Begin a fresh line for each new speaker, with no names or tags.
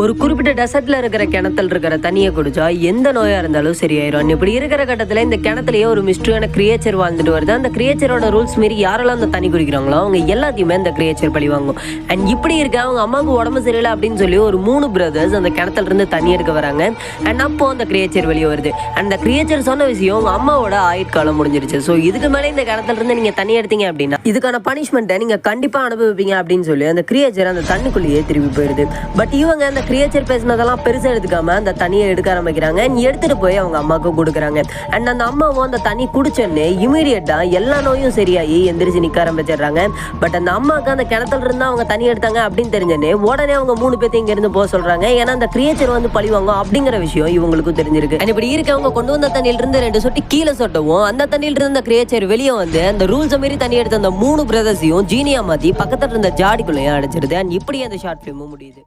ஒரு குறிப்பிட்ட டெசர்ட்ல இருக்கிற கிணத்துல இருக்கிற தண்ணியை குடிச்சா எந்த நோயா இருந்தாலும் சரியாயிரும். இப்படி இருக்கிற கட்டத்துல இந்த கிணத்துலயே ஒரு மிஸ்டரியான கிரியேச்சர் வாழ்ந்துட்டு வருது. அந்த கிரியேச்சரோட ரூல்ஸ் மீறி யாரெல்லாம் அந்த தண்ணி குடிக்கிறாங்களோ அவங்க எல்லாத்தையுமே அந்த கிரியேச்சர் பழி வாங்கும். அண்ட் இப்படி இருக்க அவங்க அம்மாவுக்கு உடம்பு சரியில்லை அப்படின்னு சொல்லி ஒரு 3 பிரதர்ஸ் அந்த கிணத்துல இருந்து தண்ணி எடுக்க வராங்க. அண்ட் அப்போ அந்த கிரியேச்சர் வெளியே வருது. அந்த கிரியேச்சர் சொன்ன விஷயம் உங்க அம்மாவோட ஆயுட்காலம் முடிஞ்சிருச்சு. ஸோ இதுக்கு மேலே இந்த கிணத்துல இருந்து நீங்க தண்ணி எடுத்தீங்க அப்படின்னா இதுக்கான பனிஷ்மெண்ட்டை நீங்க கண்டிப்பா அனுபவிப்பீங்க அப்படின்னு சொல்லி அந்த கிரியேச்சர் அந்த தண்ணிக்குள்ளேயே திரும்பி போயிருது. பட் இவங்க அந்த கிரியேச்சர் பேசினதெல்லாம் பெருசாக எடுத்துக்காம அந்த தண்ணியை எடுக்க ஆரம்பிக்கிறாங்க. எடுத்துட்டு போய் அவங்க அம்மாவுக்கு கொடுக்குறாங்க. அண்ட் அந்த அம்மாவும் அந்த தண்ணி குடிச்சோன்னே இமீடியட்டா எல்லா நோயும் சரியாகி எந்திரிச்சு நிற்க ஆரம்பிச்சிடுறாங்க. பட் அந்த அம்மாவுக்கு அந்த கிணத்துல இருந்து அவங்க தண்ணி எடுத்தாங்க அப்படின்னு தெரிஞ்சோன்னே உடனே அவங்க 3 பேர்த்தையும் இங்க இருந்து போக சொல்றாங்க. ஏன்னா அந்த கிரியேச்சர் வந்து பழிவாங்க அப்படிங்கிற விஷயம் இவங்களுக்கும் தெரிஞ்சிருக்கு. அண்ட் இப்படி இருக்கவங்க கொண்டு வந்த தண்ணியில இருந்து 2 சொட்டி கீழே சொட்டவும் அந்த தண்ணியில இருந்து அந்த கிரியேச்சர் வெளியே வந்து அந்த ரூல்ஸ் மீறி தண்ணி எடுத்த அந்த 3 பிரதர்ஸையும் ஜீனியா மாத்தி பக்கத்துல இருந்த ஜாடிக்குள்ளேயும் அடைச்சிருது. அண்ட் இப்படி அந்த ஷார்ட் ஃபிலிமும் முடியுது.